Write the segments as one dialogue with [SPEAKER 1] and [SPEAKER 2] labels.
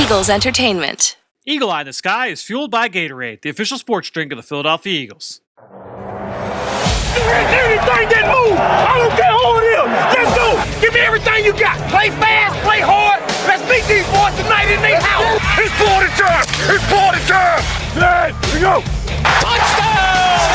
[SPEAKER 1] Eagles Entertainment.
[SPEAKER 2] Eagle Eye in the Sky is fueled by Gatorade, the official sports drink of the Philadelphia Eagles.
[SPEAKER 3] Anything that move, I don't care who it is. Let's go. Give me everything you got. Play fast, play hard. Let's meet these boys tonight in their house. It's party time. It's party time. Here we go. Touchdown!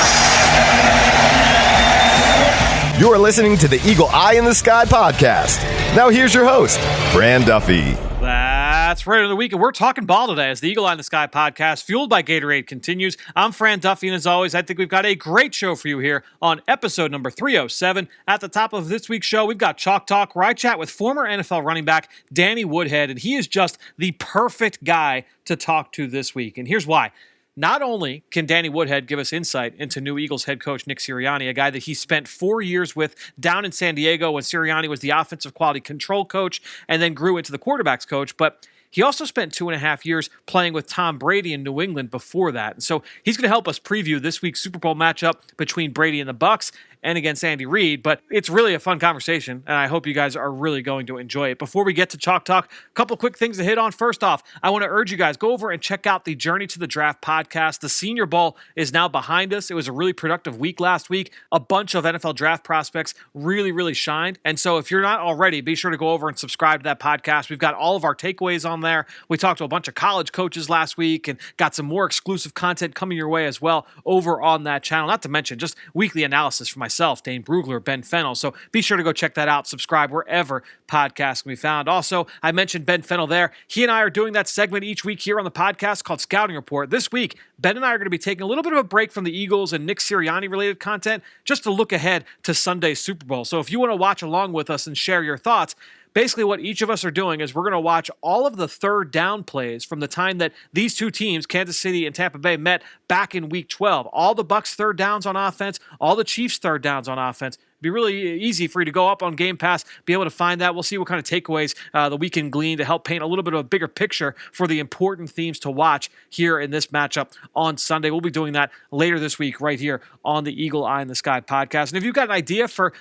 [SPEAKER 4] You're listening to the Eagle Eye in the Sky podcast. Now here's your host, Fran Duffy.
[SPEAKER 2] That's right, of the week, and we're talking ball today as the Eagle Eye in the Sky podcast, fueled by Gatorade, continues. I'm Fran Duffy, and as always, I think we've got a great show for you here on episode number 307. At the top of this week's show, we've got Chalk Talk, where I chat with former NFL running back Danny Woodhead, and he is just the perfect guy to talk to this week, and here's why. Not only can Danny Woodhead give us insight into new Eagles head coach Nick Sirianni, a guy that he spent 4 years with down in San Diego when Sirianni was the offensive quality control coach and then grew into the quarterbacks coach, but he also spent 2.5 years playing with Tom Brady in New England before that. And so he's going to help us preview this week's Super Bowl matchup between Brady and the Bucs and against Andy Reid. But it's really a fun conversation, and I hope you guys are really going to enjoy it. Before we get to Chalk Talk, a couple quick things to hit on. First off, I want to urge you guys, go over and check out the Journey to the Draft podcast. The Senior Bowl is now behind us. It was a really productive week last week. A bunch of NFL draft prospects really shined. And so if you're not already, be sure to go over and subscribe to that podcast. We've got all of our takeaways on there. We talked to a bunch of college coaches last week and got some more exclusive content coming your way as well over on that channel. Not to mention just weekly analysis for myself, Dane Brugler, Ben Fennell. So be sure to go check that out. Subscribe wherever podcasts can be found. Also, I mentioned Ben Fennell there. He and I are doing that segment each week here on the podcast called Scouting Report. This week, Ben and I are going to be taking a little bit of a break from the Eagles and Nick Sirianni related content just to look ahead to Sunday's Super Bowl. So if you want to watch along with us and share your thoughts, basically what each of us are doing is we're going to watch all of the third down plays from the time that these two teams, Kansas City and Tampa Bay, met back in Week 12. All the Bucs third downs on offense, all the Chiefs third downs on offense. It'd be really easy for you to go up on Game Pass, be able to find that. We'll see what kind of takeaways that we can glean to help paint a little bit of a bigger picture for the important themes to watch here in this matchup on Sunday. We'll be doing that later this week right here on the Eagle Eye in the Sky podcast. And if you've got an idea for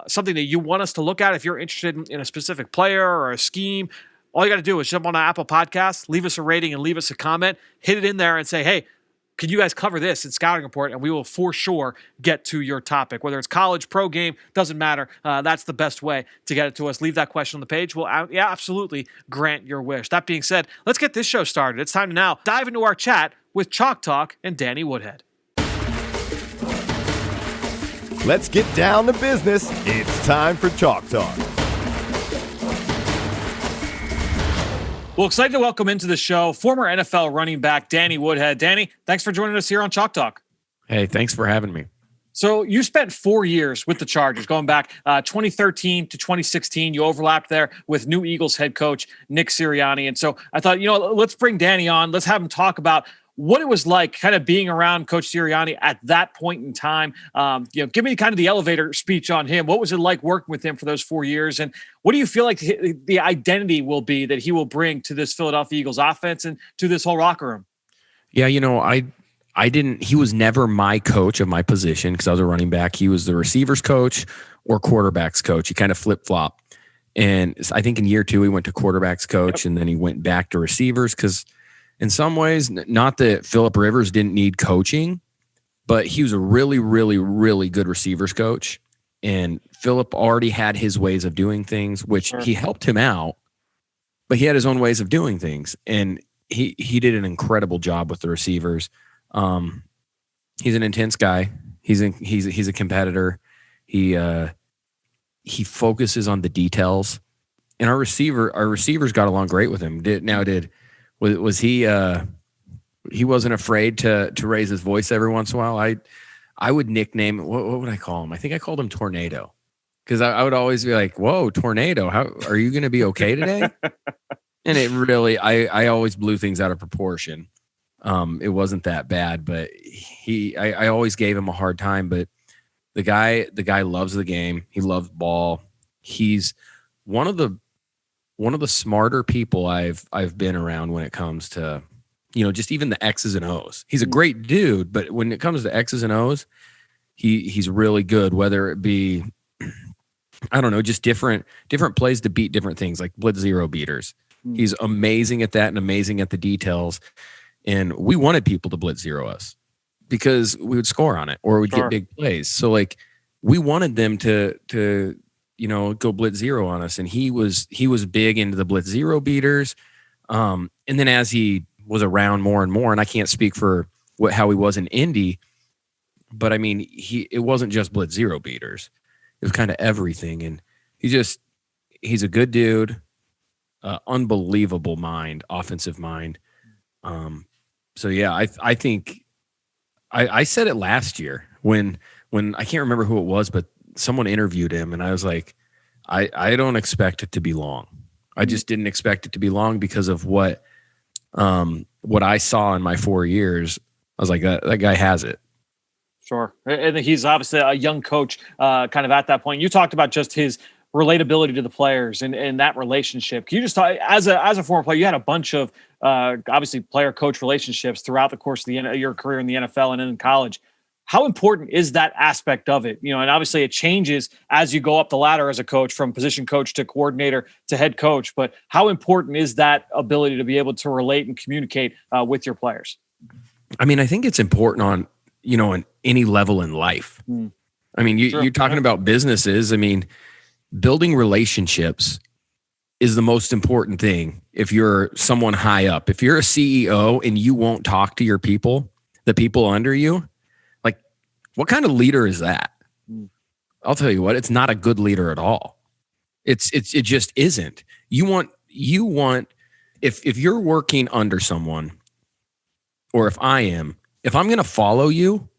[SPEAKER 2] something that you want us to look at, if you're interested in a specific player or a scheme, all you got to do is jump on Apple Podcasts, leave us a rating and leave us a comment, hit it in there and say, hey, could you guys cover this in Scouting Report? And we will for sure get to your topic. Whether it's college, pro game, doesn't matter. That's the best way to get it to us. Leave that question on the page. We'll absolutely grant your wish. That being said, let's get this show started. It's time to now dive into our chat with Chalk Talk and Danny Woodhead.
[SPEAKER 4] Let's get down to business. It's time for Chalk Talk.
[SPEAKER 2] Well, excited to welcome into the show former NFL running back Danny Woodhead. Danny, thanks for joining us here on Chalk Talk.
[SPEAKER 5] Hey, thanks for having me.
[SPEAKER 2] So you spent 4 years with the Chargers, going back 2013 to 2016. You overlapped there with new Eagles head coach Nick Sirianni. And so I thought, let's bring Danny on. Let's have him talk about what it was like kind of being around Coach Sirianni at that point in time. Give me kind of the elevator speech on him. What was it like working with him for those 4 years? And what do you feel like the identity will be that he will bring to this Philadelphia Eagles offense and to this whole locker room?
[SPEAKER 5] Yeah, he was never my coach of my position because I was a running back. He was the receivers coach or quarterbacks coach. He kind of flip-flop. And I think in year 2, he went to quarterbacks coach, and then he went back to receivers because in some ways, not that Phillip Rivers didn't need coaching, but he was a really, really, really good receivers coach. And Phillip already had his ways of doing things, which he helped him out, but he had his own ways of doing things. And he did an incredible job with the receivers. He's an intense guy. He's a competitor. He focuses on the details. And our receivers got along great with him. Was he wasn't afraid to raise his voice every once in a while. I would nickname, what would I call him? I think I called him Tornado because I would always be like, whoa, Tornado, how are you going to be okay today? And it really, I always blew things out of proportion. It wasn't that bad, but I always gave him a hard time, but the guy loves the game. He loves ball. He's one of the smarter people I've been around when it comes to, just even the X's and O's. He's a great dude, but when it comes to X's and O's, he's really good, whether it be, I don't know, just different plays to beat different things like blitz zero beaters. He's amazing at that and amazing at the details. And we wanted people to blitz zero us because we would score on it or we'd get big plays. So like we wanted them to go blitz zero on us. And he was big into the blitz zero beaters. And then as he was around more and more, and I can't speak for how he was in Indy, but I mean, it wasn't just blitz zero beaters. It was kind of everything. And he's a good dude, unbelievable mind, offensive mind. So yeah, I think I said it last year when I can't remember who it was, but someone interviewed him and I was like, I don't expect it to be long. I just didn't expect it to be long because of what I saw in my 4 years. I was like, that guy has it.
[SPEAKER 2] Sure. And he's obviously a young coach kind of at that point. You talked about just his relatability to the players and that relationship. Can you just talk, as a former player, you had a bunch of obviously player-coach relationships throughout the course of your career in the NFL and in college. How important is that aspect of it? And obviously it changes as you go up the ladder as a coach from position coach to coordinator to head coach. But how important is that ability to be able to relate and communicate with your players?
[SPEAKER 5] I mean, I think it's important on, in any level in life. I mean, you're talking about businesses. I mean, building relationships is the most important thing. If you're someone high up, if you're a CEO and you won't talk to your people, the people under you, like what kind of leader is that? I'll tell you what, it's not a good leader at all. It just isn't. You want, if you're working under someone, or if I'm going to follow you,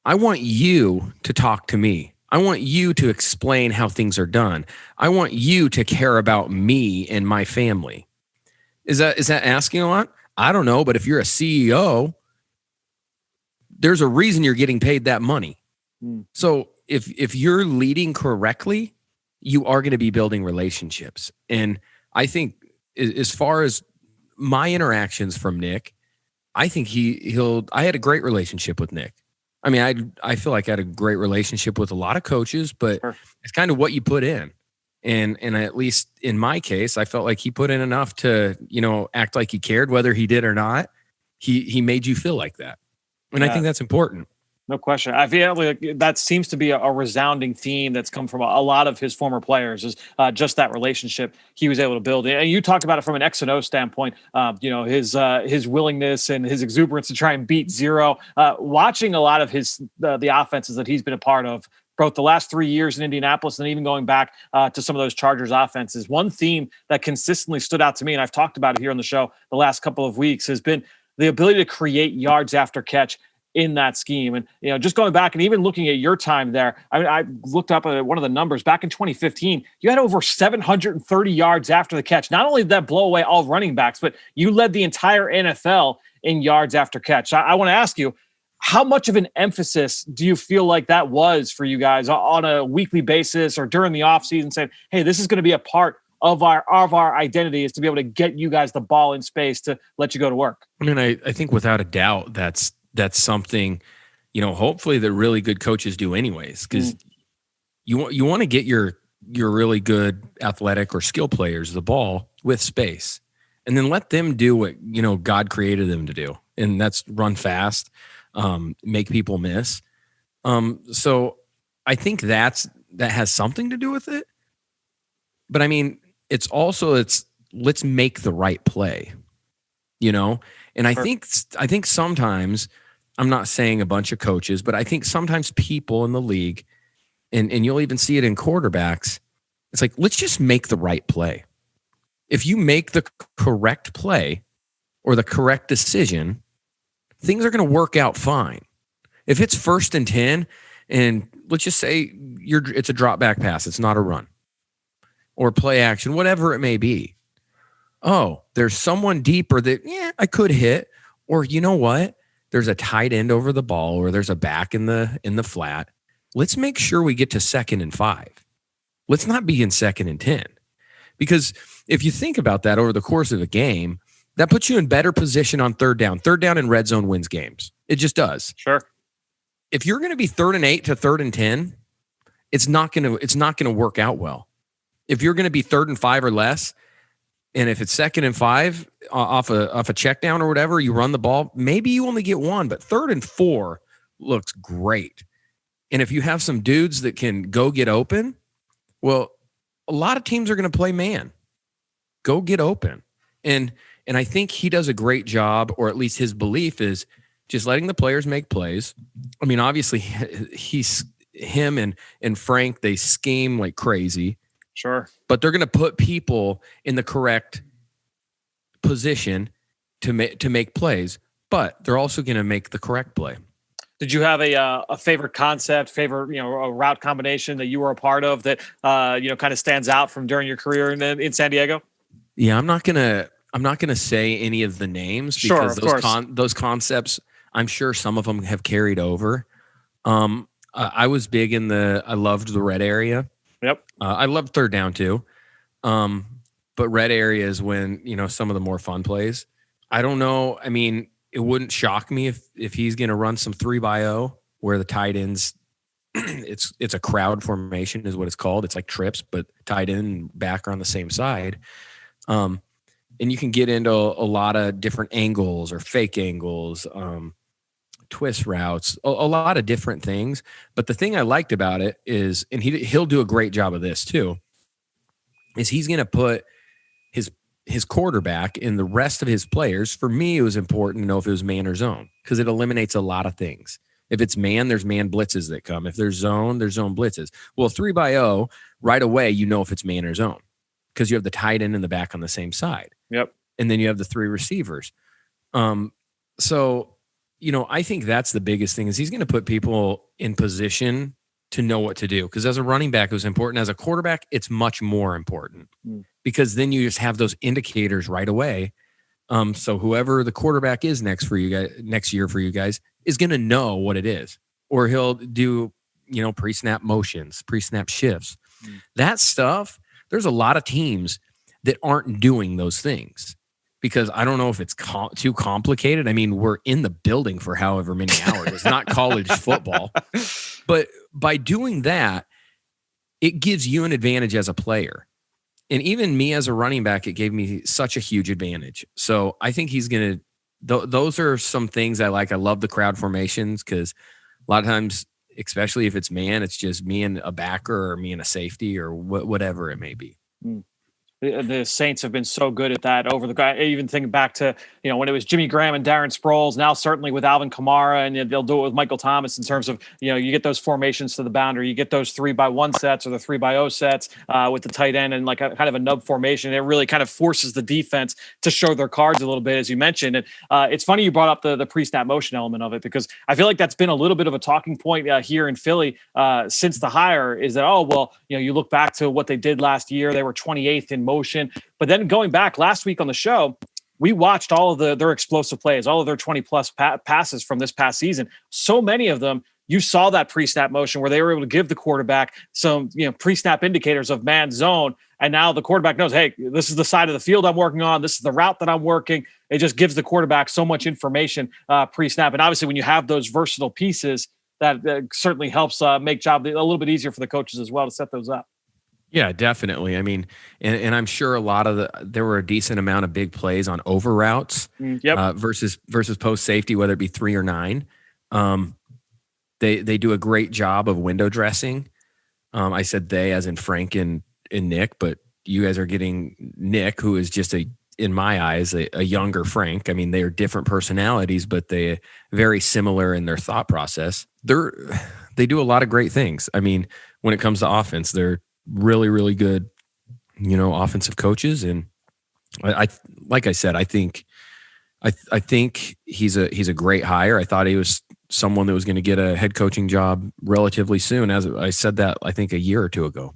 [SPEAKER 5] I want you to talk to me. I want you to explain how things are done. I want you to care about me and my family. Is that asking a lot? I don't know, but if you're a CEO, there's a reason you're getting paid that money. So if you're leading correctly, you are going to be building relationships. And I think as far as my interactions from Nick, I think I had a great relationship with Nick. I mean, I feel like I had a great relationship with a lot of coaches, but it's kind of what you put in. And at least in my case, I felt like he put in enough to, act like he cared, whether he did or not. He made you feel like that. And I think that's important.
[SPEAKER 2] No question. I feel like that seems to be a resounding theme that's come from a lot of his former players is just that relationship he was able to build. And you talk about it from an X and O standpoint, his willingness and his exuberance to try and beat zero. Watching a lot of the offenses that he's been a part of, both the last 3 years in Indianapolis and even going back to some of those Chargers offenses, one theme that consistently stood out to me, and I've talked about it here on the show the last couple of weeks, has been the ability to create yards after catch in that scheme. And, just going back and even looking at your time there, I looked up at one of the numbers back in 2015, you had over 730 yards after the catch. Not only did that blow away all running backs, but you led the entire NFL in yards after catch. I want to ask you, how much of an emphasis do you feel like that was for you guys on a weekly basis or during the offseason, saying, hey, this is going to be a part of our identity, is to be able to get you guys the ball in space to let you go to work?
[SPEAKER 5] I mean, I think without a doubt, that's something, hopefully that really good coaches do anyways, because you want to get your really good athletic or skill players the ball with space, and then let them do what, God created them to do. And that's run fast, make people miss. So I think that has something to do with it. But I mean, let's make the right play, and I think sometimes, I'm not saying a bunch of coaches, but I think sometimes people in the league, and you'll even see it in quarterbacks, it's like, let's just make the right play. If you make the correct play or the correct decision, things are going to work out fine. If it's 1st and 10, and let's just say it's a drop back pass, it's not a run, or play action, whatever it may be. Oh, there's someone deeper that, I could hit, or you know what? There's a tight end over the ball, or there's a back in the flat. Let's make sure we get to 2nd and 5. Let's not be in 2nd and 10. Because if you think about that over the course of a game, that puts you in better position on 3rd down. 3rd down in red zone wins games. It just does.
[SPEAKER 2] Sure.
[SPEAKER 5] If you're going to be 3rd and 8 to 3rd and 10, it's not going to work out well. If you're going to be 3rd and 5 or less, And if it's 2nd and 5 off a check down or whatever, you run the ball, maybe you only get 1, but 3rd and 4 looks great. And if you have some dudes that can go get open, well, a lot of teams are going to play man. Go get open. And I think he does a great job, or at least his belief is just letting the players make plays. I mean, obviously him and Frank, they scheme like crazy.
[SPEAKER 2] Sure.
[SPEAKER 5] But they're going to put people in the correct position to make plays, but they're also going to make the correct play.
[SPEAKER 2] Did you have a favorite concept, a route combination that you were a part of that kind of stands out from during your career in San Diego?
[SPEAKER 5] Yeah, I'm not gonna say any of the names because those concepts, I'm sure some of them have carried over. I was big I loved the red area.
[SPEAKER 2] Yep.
[SPEAKER 5] I loved 3rd down too. But red area is when, some of the more fun plays. I don't know. I mean, it wouldn't shock me if he's going to run some 3-by-0 where the tight ends, it's a crowd formation is what it's called. It's like trips, but tight end and back are on the same side. And you can get into a lot of different angles or fake angles, twist routes, a lot of different things. But the thing I liked about it is, and he'll do a great job of this too, is he's going to put his quarterback and the rest of his players. For me, it was important to know if it was man or zone because it eliminates a lot of things. If it's man, there's man blitzes that come. If there's zone blitzes. Well, 3-by-0, right away, if it's man or zone because you have the tight end and the back on the same side.
[SPEAKER 2] Yep.
[SPEAKER 5] And then you have the 3 receivers. So, I think that's the biggest thing is he's going to put people in position to know what to do. Because as a running back, it was important. As a quarterback, it's much more important because then you just have those indicators right away. So whoever the quarterback is next year for you guys is going to know what it is, or he'll do, pre-snap motions, pre-snap shifts, that stuff. There's a lot of teams that aren't doing those things because I don't know if it's too complicated. I mean, we're in the building for however many hours. It's not college football, but by doing that, it gives you an advantage as a player. And even me as a running back, it gave me such a huge advantage. So I think he's going to, those are some things I like. I love the crowd formations because a lot of times, especially if it's man, it's just me and a backer or me and a safety or whatever it may be.
[SPEAKER 2] The Saints have been so good at that over the, even thinking back to, when it was Jimmy Graham and Darren Sproles, now certainly with Alvin Kamara, and they'll do it with Michael Thomas in terms of, you get those formations to the boundary, you get those 3-by-1 sets or the 3-by-0 sets with the tight end and like a kind of a nub formation. It really kind of forces the defense to show their cards a little bit, as you mentioned. And it's funny you brought up the pre-snap motion element of it, because I feel like that's been a little bit of a talking point here in Philly since the hire is that, you look back to what they did last year. They were 28th in motion. But then going back last week on the show, we watched all of their explosive plays, all of their 20-plus passes from this past season. So many of them, you saw that pre-snap motion where they were able to give the quarterback some pre-snap indicators of man zone. And now the quarterback knows, hey, this is the side of the field I'm working on. This is the route that I'm working. It just gives the quarterback so much information pre-snap. And obviously when you have those versatile pieces, that certainly helps make job a little bit easier for the coaches as well to set those up.
[SPEAKER 5] Yeah, definitely. I mean, and I'm sure a lot of there were a decent amount of big plays on over routes versus post safety, whether it be 3 or 9. They do a great job of window dressing. I said they as in Frank and Nick, but you guys are getting Nick, who is just in my eyes, a younger Frank. I mean, they are different personalities, but they very similar in their thought process. They do a lot of great things. I mean, when it comes to offense, they're really, really good, offensive coaches. And I like I said, I think he's a great hire. I thought he was someone that was going to get a head coaching job relatively soon. As I said that, I think a year or two ago.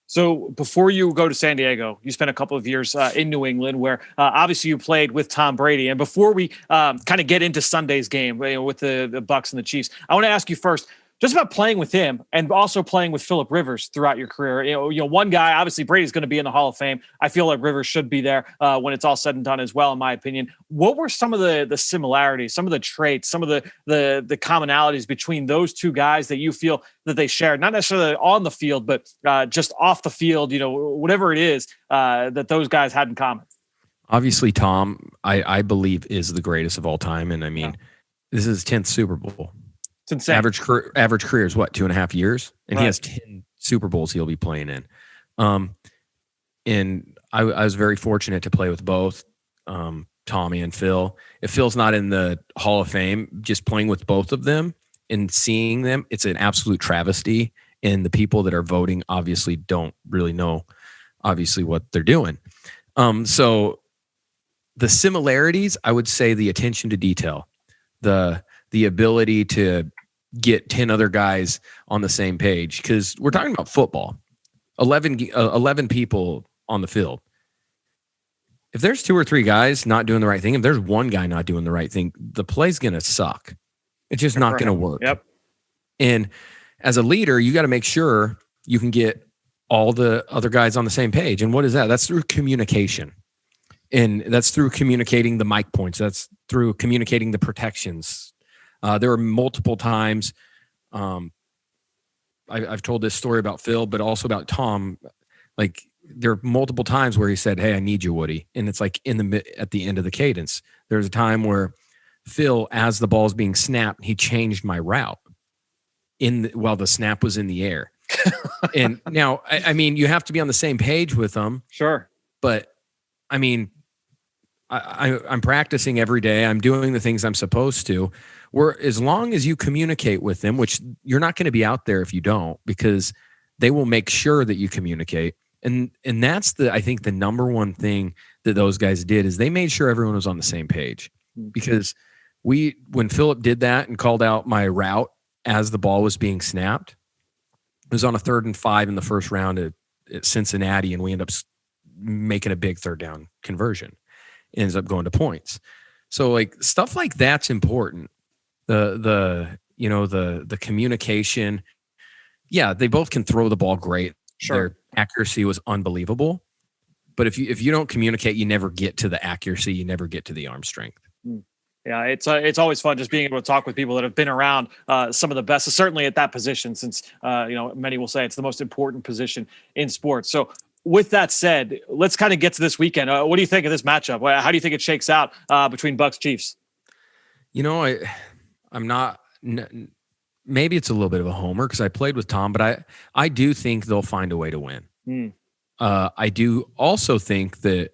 [SPEAKER 2] So before you go to San Diego, you spent a couple of years in New England where obviously you played with Tom Brady. And before we kind of get into Sunday's game with the Bucs and the Chiefs, I want to ask you first, just about playing with him and also playing with Phillip Rivers throughout your career. You know, one guy, obviously Brady's going to be in the Hall of Fame. I feel like Rivers should be there when it's all said and done as well, in my opinion. What were some of the similarities, some of the traits, some of the commonalities between those two guys that you feel that they shared, not necessarily on the field, but just off the field, you know, whatever it is that those guys had in common?
[SPEAKER 5] Obviously, Tom, I believe, is the greatest of all time. And I mean, this is his 10th Super Bowl.
[SPEAKER 2] It's insane.
[SPEAKER 5] Average career is what, 2.5 years? And
[SPEAKER 2] Right.
[SPEAKER 5] he has 10 Super Bowls he'll be playing in. And I was very fortunate to play with both Tommy and Phil. If Phil's not in the Hall of Fame, just playing with both of them and seeing them, it's an absolute travesty. And the people that are voting obviously don't really know, obviously, what they're doing. So the similarities, I would say the attention to detail, the ability to get 10 other guys on the same page, because we're talking about football. 11 people on the field. If there's 2 or 3 guys not doing the right thing, if there's one guy not doing the right thing, the play's going to suck. It's just not going to work.
[SPEAKER 2] Yep.
[SPEAKER 5] And as a leader, you got to make sure you can get all the other guys on the same page. And what is that? That's through communication. And that's through communicating the mic points. That's through communicating the protections. There were multiple times. I've told this story about Phil, but also about Tom. Like, there are multiple times where he said, "Hey, I need you, Woody," and it's like at the end of the cadence. There's a time where Phil, as the ball's being snapped, he changed my route while the snap was in the air. And now, I mean, you have to be on the same page with them.
[SPEAKER 2] Sure.
[SPEAKER 5] But I mean, I'm practicing every day. I'm doing the things I'm supposed to. As long as you communicate with them, which you're not going to be out there if you don't, because they will make sure that you communicate. And that's I think the number one thing that those guys did is they made sure everyone was on the same page. Because when Phillip did that and called out my route as the ball was being snapped, it was on a 3rd and 5 in the first round at Cincinnati, and we end up making a big 3rd down conversion. It ends up going to points. So like stuff like that's important. The communication. Yeah, they both can throw the ball great.
[SPEAKER 2] Sure.
[SPEAKER 5] Their accuracy was unbelievable. But if you don't communicate, you never get to the accuracy. You never get to the arm strength.
[SPEAKER 2] Yeah, it's always fun just being able to talk with people that have been around some of the best, certainly at that position, since many will say it's the most important position in sports. So with that said, let's kind of get to this weekend. What do you think of this matchup? How do you think it shakes out between Bucs Chiefs?
[SPEAKER 5] You know, I'm not. Maybe it's a little bit of a homer because I played with Tom, but I do think they'll find a way to win. I do also think that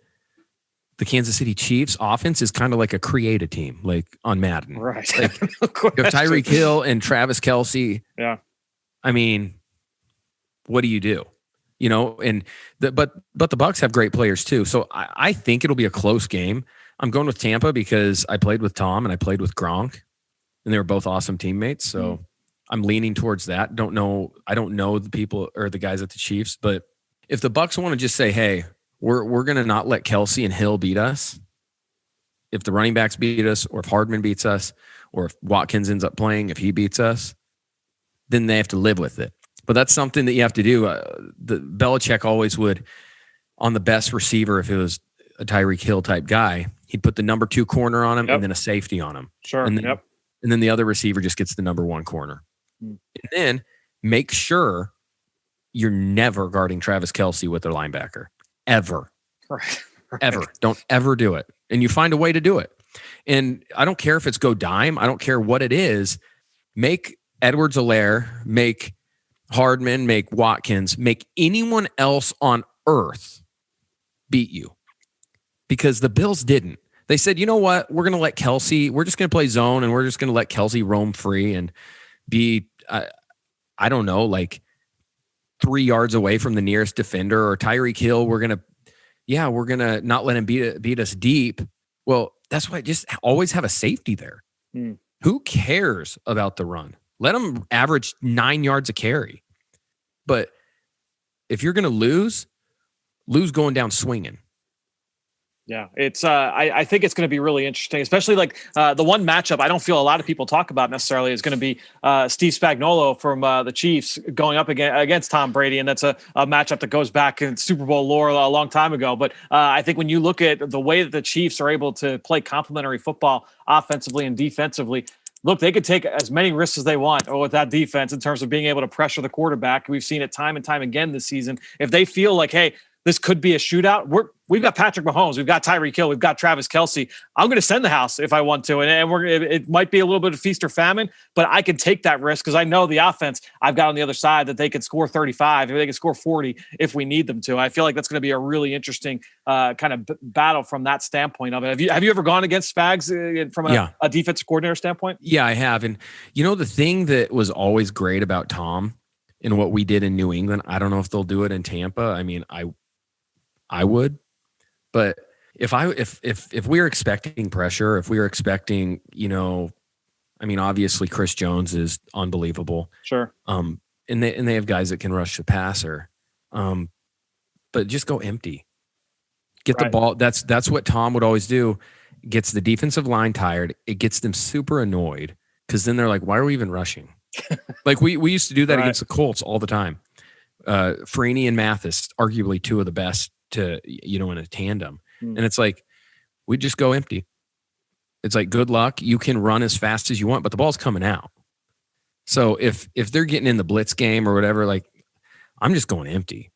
[SPEAKER 5] the Kansas City Chiefs offense is kind of like a creative team, like on Madden.
[SPEAKER 2] Right.
[SPEAKER 5] Like, you have Tyreek Hill and Travis Kelce.
[SPEAKER 2] Yeah.
[SPEAKER 5] I mean, what do you do? You know, but the Bucs have great players too. So I think it'll be a close game. I'm going with Tampa because I played with Tom and I played with Gronk, and they were both awesome teammates. So I'm leaning towards that. I don't know the people or the guys at the Chiefs, but if the Bucs want to just say, hey, we're going to not let Kelce and Hill beat us. If the running backs beat us, or if Hardman beats us, or if Watkins ends up playing, if he beats us, then they have to live with it. But that's something that you have to do. The Belichick always would, on the best receiver, if it was a Tyreek Hill type guy, he'd put the number 2 corner on him and then a safety on him.
[SPEAKER 2] Sure.
[SPEAKER 5] And then the other receiver just gets the number 1 corner. And then make sure you're never guarding Travis Kelce with their linebacker. Ever.
[SPEAKER 2] Right.
[SPEAKER 5] Ever. Don't ever do it. And you find a way to do it. And I don't care if it's go dime. I don't care what it is. Make Edwards-Helaire, make Hardman, make Watkins, make anyone else on earth beat you. Because the Bills didn't. They said, you know what? We're going to let Kelce, we're just going to play zone, and we're just going to let Kelce roam free and be, I don't know, like 3 yards away from the nearest defender, or Tyreek Hill. We're going to not let him beat us deep. Well, that's why just always have a safety there. Who cares about the run? Let them average 9 yards a carry. But if you're going to lose going down swinging.
[SPEAKER 2] Yeah, it's. I think it's going to be really interesting, especially like the one matchup I don't feel a lot of people talk about necessarily is going to be Steve Spagnuolo from the Chiefs going up against Tom Brady, and that's a matchup that goes back in Super Bowl lore a long time ago. But I think when you look at the way that the Chiefs are able to play complementary football offensively and defensively, look, they could take as many risks as they want with that defense in terms of being able to pressure the quarterback. We've seen it time and time again this season. If they feel like, hey, this could be a shootout, we've got Patrick Mahomes, we've got Tyreek Hill, we've got Travis Kelce. I'm going to send the house if I want to, and it might be a little bit of feast or famine, but I can take that risk because I know the offense I've got on the other side that they can score 35, if they can score 40 if we need them to. I feel like that's going to be a really interesting kind of battle from that standpoint of it. Have you ever gone against Spags from a defensive coordinator standpoint?
[SPEAKER 5] Yeah, I have. And the thing that was always great about Tom and what we did in New England, I don't know if they'll do it in Tampa. I mean, I would, but if we were expecting pressure, if we were expecting, obviously Chris Jones is unbelievable.
[SPEAKER 2] Sure.
[SPEAKER 5] And they have guys that can rush the passer. But just go empty. Get the ball. That's what Tom would always do. Gets the defensive line tired. It gets them super annoyed because then they're like, why are we even rushing? Like we used to do that against the Colts all the time. Freeney and Mathis, arguably two of the best in a tandem. And it's like, we just go empty. It's like, good luck. You can run as fast as you want, but the ball's coming out. So if they're getting in the blitz game or whatever, like, I'm just going empty.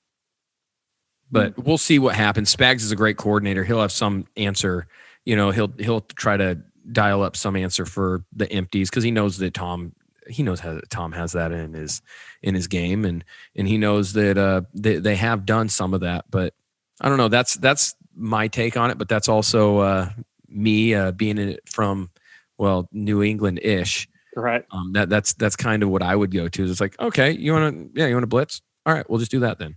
[SPEAKER 5] But we'll see what happens. Spags is a great coordinator. He'll have some answer. He'll try to dial up some answer for the empties because he knows that Tom has that in his game, and he knows that they have done some of that. But I don't know. That's my take on it. But that's also me being in it from New England-ish.
[SPEAKER 2] Right.
[SPEAKER 5] That's kind of what I would go to. It's like, okay, you want to blitz? All right, we'll just do that then.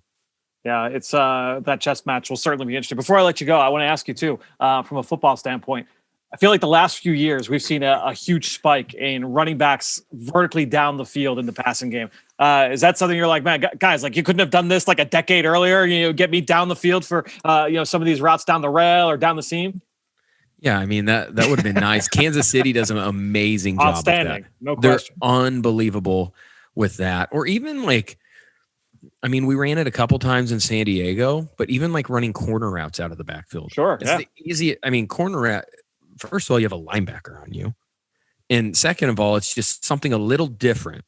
[SPEAKER 2] Yeah, it's that chess match will certainly be interesting. Before I let you go, I want to ask you too, from a football standpoint. I feel like the last few years we've seen a huge spike in running backs vertically down the field in the passing game. Is that something you're like, man, guys, like you couldn't have done this like a decade earlier? Get me down the field for some of these routes down the rail or down the seam.
[SPEAKER 5] Yeah, I mean that would have been nice. Kansas City does an amazing job.
[SPEAKER 2] Outstanding, no
[SPEAKER 5] question.
[SPEAKER 2] They're
[SPEAKER 5] unbelievable with that. Or even like, I mean, we ran it a couple times in San Diego, but even like running corner routes out of the backfield.
[SPEAKER 2] Sure,
[SPEAKER 5] it's the easy. I mean, corner route. First of all, you have a linebacker on you. And second of all, it's just something a little different.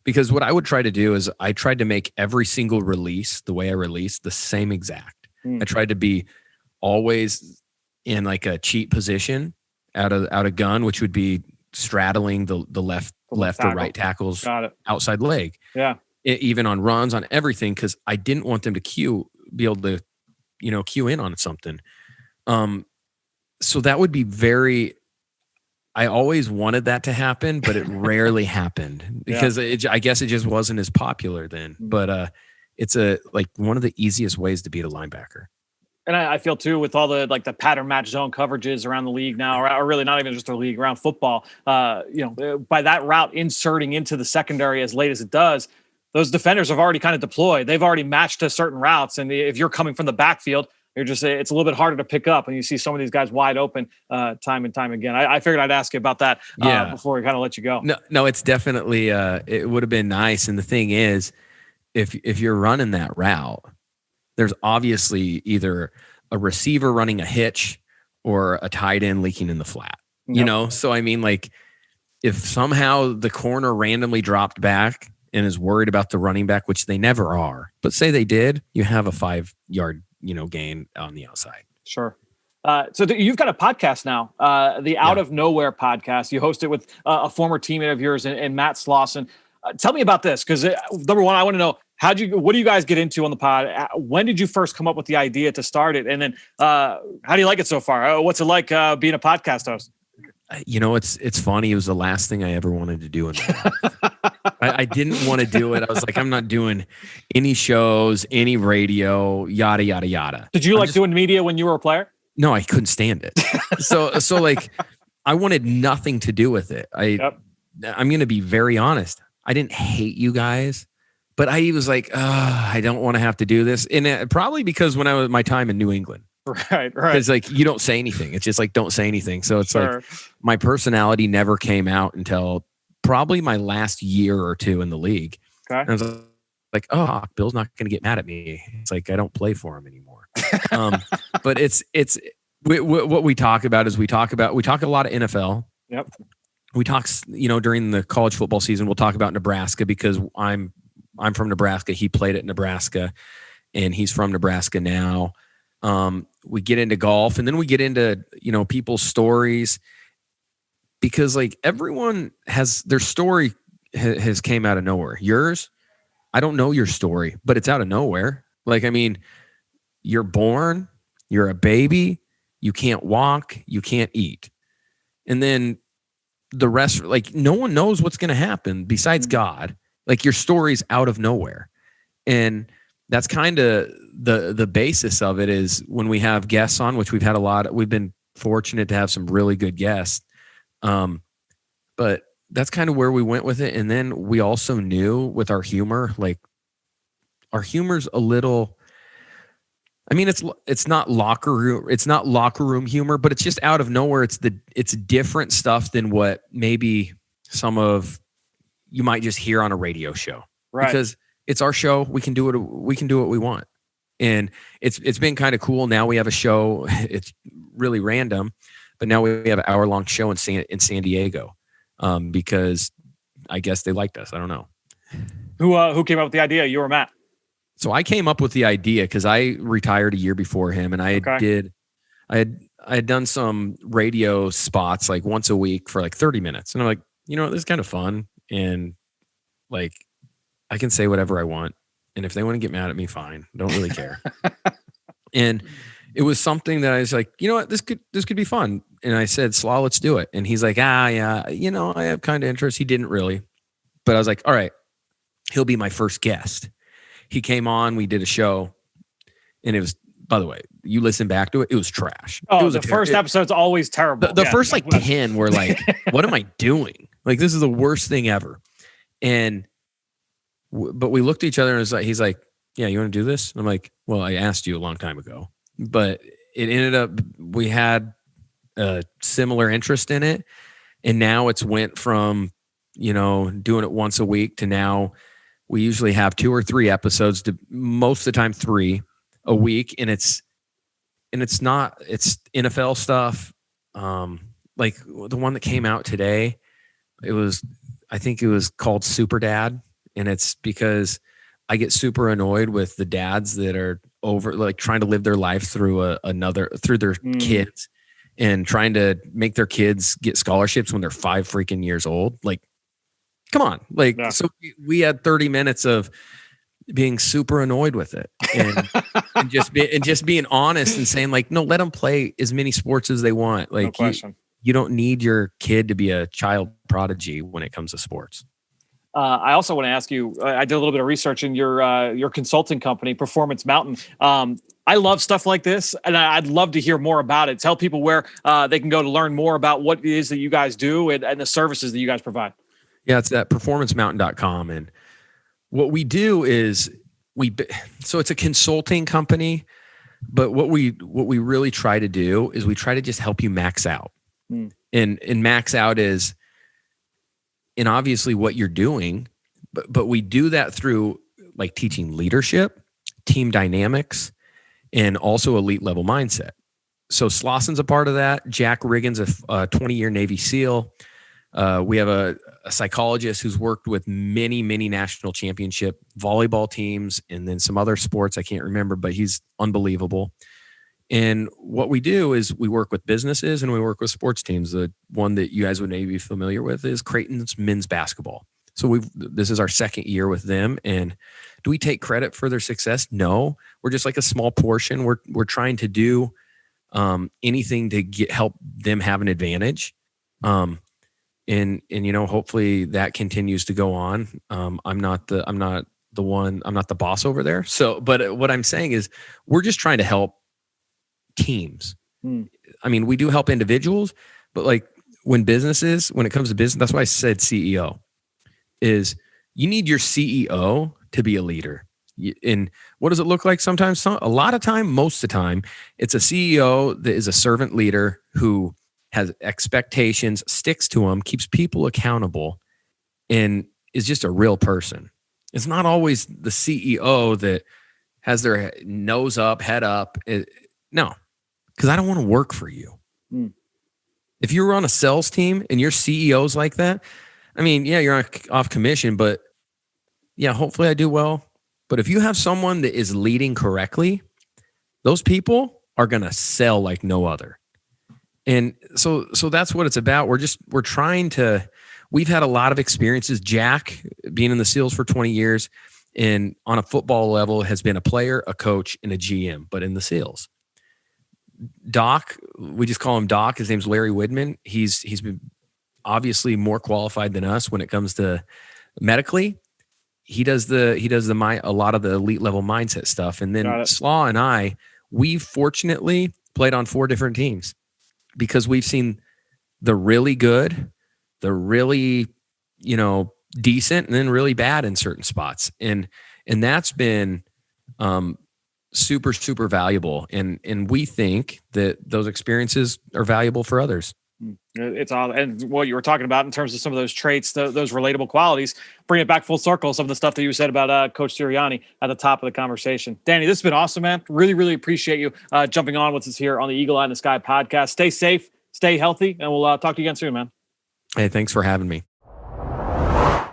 [SPEAKER 5] Because what I would try to do is I tried to make every single release, the way I release, the same exact. I tried to be always in like a cheat position out of gun, which would be straddling the left or right tackle's outside leg.
[SPEAKER 2] Yeah.
[SPEAKER 5] Even on runs, on everything, because I didn't want them to be able to, cue in on something. So that would be I always wanted that to happen, but it rarely happened because I guess it just wasn't as popular then. But it's one of the easiest ways to beat a linebacker.
[SPEAKER 2] And I feel too with all the the pattern match zone coverages around the league now, or really not even just the league, around football. By that route inserting into the secondary as late as it does, those defenders have already kind of deployed. They've already matched to certain routes, and if you're coming from the backfield, it's a little bit harder to pick up, and you see some of these guys wide open time and time again. I figured I'd ask you about that before we kind of let you go.
[SPEAKER 5] No, it's definitely it would have been nice. And the thing is, if you're running that route, there's obviously either a receiver running a hitch or a tight end leaking in the flat. Yep. So I mean, like if somehow the corner randomly dropped back and is worried about the running back, which they never are, but say they did, you have a 5-yard gain on the outside.
[SPEAKER 2] Sure. So you've got a podcast now, the Out of Nowhere podcast. You host it with a former teammate of yours and Matt Slauson. Tell me about this, because number one, I want to know what do you guys get into on the pod? When did you first come up with the idea to start it? And then how do you like it so far? What's it like being a podcast host?
[SPEAKER 5] It's funny. It was the last thing I ever wanted to do in my life. I didn't want to do it. I was like, I'm not doing any shows, any radio, yada, yada, yada.
[SPEAKER 2] Did you doing media when you were a player?
[SPEAKER 5] No, I couldn't stand it. So like I wanted nothing to do with it. I'm going to be very honest. I didn't hate you guys, but I was like, I don't want to have to do this. And probably because when I was my time in New England,
[SPEAKER 2] Right.
[SPEAKER 5] It's like, you don't say anything. It's just like, don't say anything. So it's
[SPEAKER 2] Sure.
[SPEAKER 5] like my personality never came out until probably my last year or two in the league.
[SPEAKER 2] Okay.
[SPEAKER 5] And I was like, oh, Bill's not going to get mad at me. It's like, I don't play for him anymore. But what we talk about is we talk a lot of NFL.
[SPEAKER 2] Yep.
[SPEAKER 5] We talk, during the college football season, we'll talk about Nebraska because I'm from Nebraska. He played at Nebraska and he's from Nebraska now. We get into golf, and then we get into, people's stories, because like everyone has their story has came out of nowhere. Yours, I don't know your story, but it's out of nowhere. Like, I mean, you're born, you're a baby, you can't walk, you can't eat. And then the rest, like, no one knows what's going to happen besides God. Like, your story's out of nowhere. And that's kind of the basis of it, is when we have guests on, which we've had a lot. We've been fortunate to have some really good guests. But that's kind of where we went with it. And then we also knew with our humor, like, our humor's a little, I mean, it's not locker room humor, but it's just out of nowhere. It's different stuff than what maybe some of you might just hear on a radio show.
[SPEAKER 2] Right.
[SPEAKER 5] Because it's our show. We can do what we want. And it's been kind of cool. Now we have a show. It's really random, but now we have an hour-long show in San Diego, because I guess they liked us. I don't know.
[SPEAKER 2] Who came up with the idea? You or Matt?
[SPEAKER 5] So I came up with the idea because I retired a year before him, and I had done some radio spots like once a week for like 30 minutes. And I'm like, this is kind of fun. And like, I can say whatever I want. And if they want to get mad at me, fine. I don't really care. And it was something that I was like, you know what, this could be fun. And I said, Slaw, let's do it. And he's like, yeah, I have kind of interest. He didn't really, but I was like, all right, he'll be my first guest. He came on, we did a show, and it was, by the way, you listen back to it, it was trash.
[SPEAKER 2] Oh,
[SPEAKER 5] it was
[SPEAKER 2] the first episode's always terrible.
[SPEAKER 5] The first like 10 were like, what am I doing? Like, this is the worst thing ever. And but we looked at each other, and he's like, yeah, you want to do this? And I'm like, well, I asked you a long time ago, but it ended up, we had a similar interest in it. And now it's went from, doing it once a week to now we usually have 2 or 3 episodes, to most of the time 3 a week. And it's NFL stuff. Like the one that came out today, I think it was called Super Dad. And it's because I get super annoyed with the dads that are over, like, trying to live their life through through their kids, and trying to make their kids get scholarships when they're 5 freaking years old. Like, come on. Like, yeah. So we had 30 minutes of being super annoyed with it, and just being honest and saying, like, no, let them play as many sports as they want. Like, no question. You don't need your kid to be a child prodigy when it comes to sports.
[SPEAKER 2] I also want to ask you, I did a little bit of research in your consulting company, Performance Mountain. I love stuff like this, and I'd love to hear more about it. Tell people where they can go to learn more about what it is that you guys do and the services that you guys provide.
[SPEAKER 5] Yeah, it's at performancemountain.com. And what we do is so it's a consulting company, but what we really try to do is we try to just help you max out. And max out is, and obviously what you're doing, but we do that through like teaching leadership, team dynamics, and also elite level mindset. So Slosson's a part of that. Jack Riggins, a 20-year Navy SEAL. We have a psychologist who's worked with many, many national championship volleyball teams, and then some other sports I can't remember, but he's unbelievable. And what we do is we work with businesses and we work with sports teams. The one that you guys would maybe be familiar with is Creighton's men's basketball. So this is our 2nd year with them. And do we take credit for their success? No, we're just like a small portion. We're trying to do anything to help them have an advantage. And hopefully that continues to go on. I'm not the boss over there. So, but what I'm saying is we're just trying to help teams. I mean, we do help individuals, but like when it comes to business, that's why I said CEO, is you need your CEO to be a leader. And what does it look like sometimes? A lot of time, most of the time, it's a CEO that is a servant leader who has expectations, sticks to them, keeps people accountable, and is just a real person. It's not always the CEO that has their nose up, head up. No, because I don't want to work for you. If you're on a sales team and your CEO's like that, I mean, yeah, you're off commission, but yeah, hopefully I do well. But if you have someone that is leading correctly, those people are going to sell like no other. And so that's what it's about. We're trying to, we've had a lot of experiences. Jack, being in the SEALs for 20 years and on a football level, has been a player, a coach, and a GM, but in the SEALs. Doc, we just call him Doc. His name's Larry Widman. He's been obviously more qualified than us when it comes to medically. He does a lot of the elite level mindset stuff. And then Slaw and I, we fortunately played on 4 different teams because we've seen the really good, the really, decent, and then really bad in certain spots. And that's been super, super valuable. And we think that those experiences are valuable for others.
[SPEAKER 2] It's all, and what you were talking about in terms of some of those traits, those relatable qualities, bring it back full circle. Some of the stuff that you said about Coach Sirianni at the top of the conversation. Danny, this has been awesome, man. Really, really appreciate you jumping on with us here on the Eagle Eye in the Sky podcast. Stay safe, stay healthy, and we'll talk to you again soon, man.
[SPEAKER 5] Hey, thanks for having me.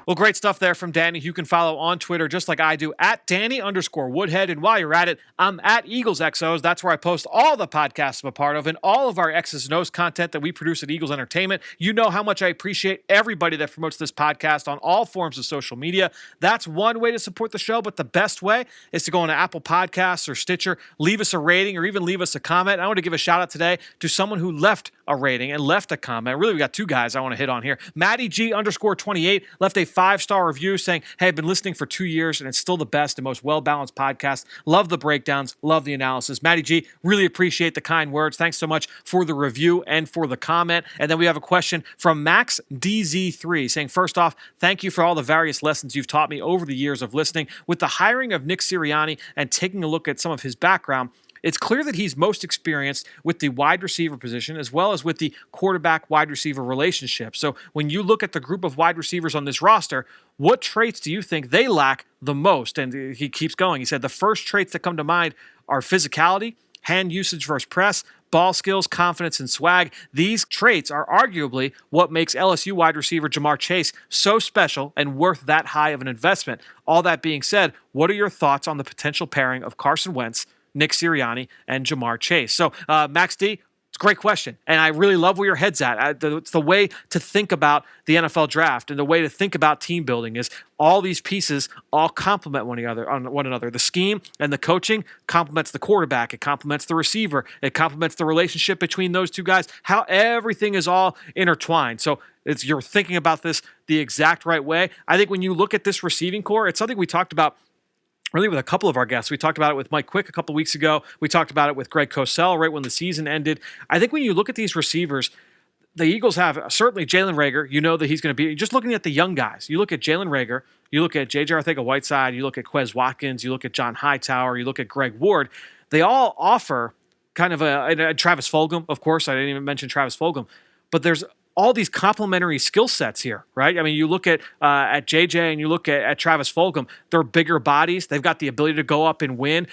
[SPEAKER 2] Well, great stuff there from Danny. You can follow on Twitter just like I do at Danny_Woodhead. And while you're at it, I'm at Eagles XOs. That's where I post all the podcasts I'm a part of and all of our X's and O's content that we produce at Eagles Entertainment. You know how much I appreciate everybody that promotes this podcast on all forms of social media. That's one way to support the show, but the best way is to go on to Apple Podcasts or Stitcher, leave us a rating or even leave us a comment. I want to give a shout out today to someone who left a rating and left a comment. Really, we got 2 guys I want to hit on here. Matty G_28 left a 5-star review saying, hey, I've been listening for 2 years and it's still the best and most well-balanced podcast. Love the breakdowns, love the analysis. Matty G, really appreciate the kind words. Thanks so much for the review and for the comment. And then we have a question from Max DZ3 saying, first off, thank you for all the various lessons you've taught me over the years of listening. With the hiring of Nick Sirianni and taking a look at some of his background, it's clear that he's most experienced with the wide receiver position as well as with the quarterback-wide receiver relationship. So when you look at the group of wide receivers on this roster, what traits do you think they lack the most? And he keeps going. He said the first traits that come to mind are physicality, hand usage versus press, ball skills, confidence, and swag. These traits are arguably what makes LSU wide receiver Ja'Marr Chase so special and worth that high of an investment. All that being said, what are your thoughts on the potential pairing of Carson Wentz, Nick Sirianni, and Ja'Marr Chase? So, Max D, it's a great question, and I really love where your head's at. It's the way to think about the NFL draft and the way to think about team building is all these pieces all complement one another. The scheme and the coaching complements the quarterback. It complements the receiver. It complements the relationship between those 2 guys. How everything is all intertwined. So you're thinking about this the exact right way. I think when you look at this receiving core, it's something we talked about really with a couple of our guests. We talked about it with Mike Quick a couple weeks ago. We talked about it with Greg Cosell right when the season ended. I think when you look at these receivers, the Eagles have certainly Jalen Reagor. You know that he's going to be, just looking at the young guys. You look at Jalen Reagor, you look at J.J. Arcega-Whiteside, you look at Quez Watkins, you look at John Hightower, you look at Greg Ward. They all offer kind of and Travis Fulgham, of course. I didn't even mention Travis Fulgham. But there's all these complementary skill sets here, right? I mean, you look at JJ and you look at Travis Fulgham, they're bigger bodies. They've got the ability to go up and win.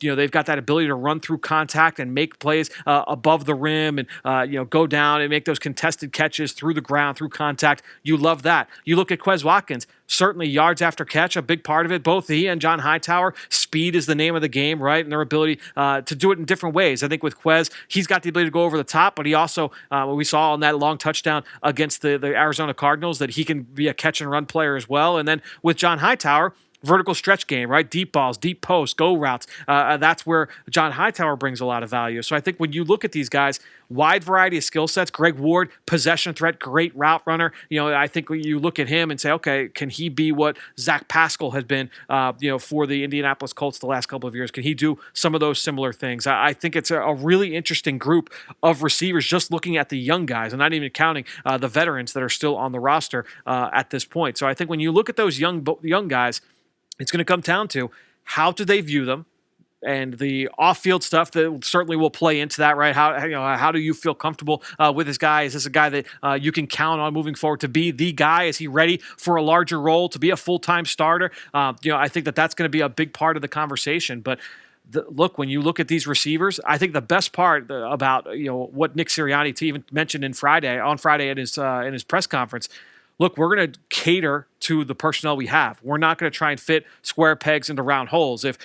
[SPEAKER 2] They've got that ability to run through contact and make plays above the rim and, go down and make those contested catches through the ground, through contact. You love that. You look at Quez Watkins, certainly yards after catch, a big part of it. Both he and John Hightower, speed is the name of the game, right? And their ability to do it in different ways. I think with Quez, he's got the ability to go over the top, but he also, we saw on that long touchdown against the Arizona Cardinals, that he can be a catch and run player as well. And then with John Hightower, vertical stretch game, right? Deep balls, deep posts, go routes. That's where John Hightower brings a lot of value. So I think when you look at these guys, wide variety of skill sets. Greg Ward, possession threat, great route runner. I think you look at him and say, okay, can he be what Zach Pascal has been, for the Indianapolis Colts the last couple of years? Can he do some of those similar things? I think it's a really interesting group of receivers, just looking at the young guys and not even counting the veterans that are still on the roster at this point. So I think when you look at those young guys, it's going to come down to how do they view them? And the off-field stuff that certainly will play into that, right? How do you feel comfortable with this guy? Is this a guy that you can count on moving forward to be the guy? Is he ready for a larger role, to be a full-time starter? I think that's going to be a big part of the conversation. But look, when you look at these receivers, I think the best part about what Nick Sirianni even mentioned on Friday in his press conference. Look, we're going to cater to the personnel we have. We're not going to try and fit square pegs into round holes. If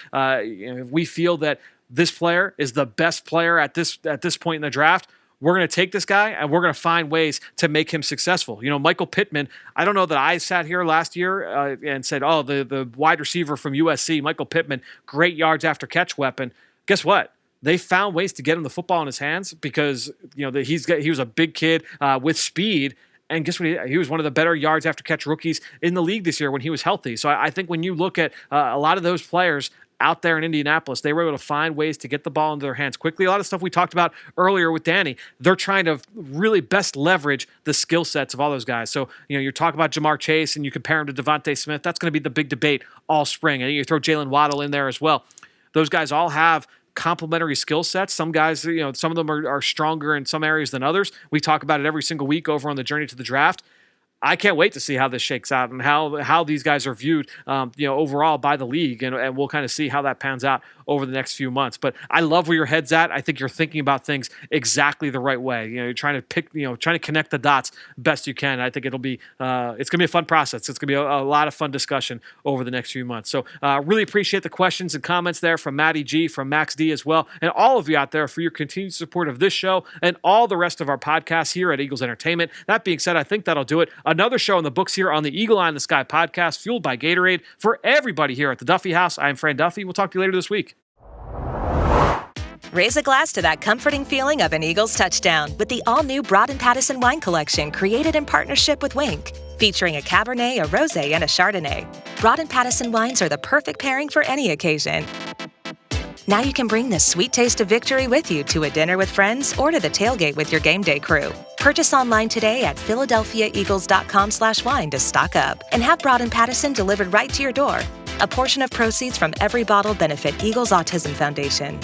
[SPEAKER 2] we feel that this player is the best player at this point in the draft, we're going to take this guy and we're going to find ways to make him successful. Michael Pittman, I don't know that I sat here last year and said, oh, the wide receiver from USC, Michael Pittman, great yards after catch weapon. Guess what? They found ways to get him the football in his hands because he was a big kid with speed. And guess what? He was one of the better yards after catch rookies in the league this year when he was healthy. So I think when you look at a lot of those players out there in Indianapolis, they were able to find ways to get the ball into their hands quickly. A lot of stuff we talked about earlier with Danny, they're trying to really best leverage the skill sets of all those guys. So, you're talking about Jamar Chase and you compare him to Devontae Smith. That's going to be the big debate all spring. And you throw Jalen Waddle in there as well. Those guys all have complementary skill sets. Some guys, some of them are stronger in some areas than others. We talk about it every single week over on the Journey to the Draft. I can't wait to see how this shakes out and how these guys are viewed, overall by the league, and we'll kind of see how that pans out over the next few months. But I love where your head's at. I think you're thinking about things exactly the right way. You're trying to connect the dots best you can. I think it's going to be a fun process. It's going to be a lot of fun discussion over the next few months. So really appreciate the questions and comments there from Matty G, from Max D as well, and all of you out there for your continued support of this show and all the rest of our podcasts here at Eagles Entertainment. That being said, I think that'll do it. Another show in the books here on the Eagle Eye in the Sky podcast, fueled by Gatorade. For everybody here at the Duffy House, I'm Fran Duffy. We'll talk to you later this week.
[SPEAKER 1] Raise a glass to that comforting feeling of an Eagles touchdown with the all-new Broad & Pattison wine collection created in partnership with Wink. Featuring a Cabernet, a Rosé, and a Chardonnay. Broad & Pattison wines are the perfect pairing for any occasion. Now you can bring this sweet taste of victory with you to a dinner with friends or to the tailgate with your game day crew. Purchase online today at PhiladelphiaEagles.com/wine to stock up and have Broad & Pattison delivered right to your door. A portion of proceeds from every bottle benefit Eagles Autism Foundation.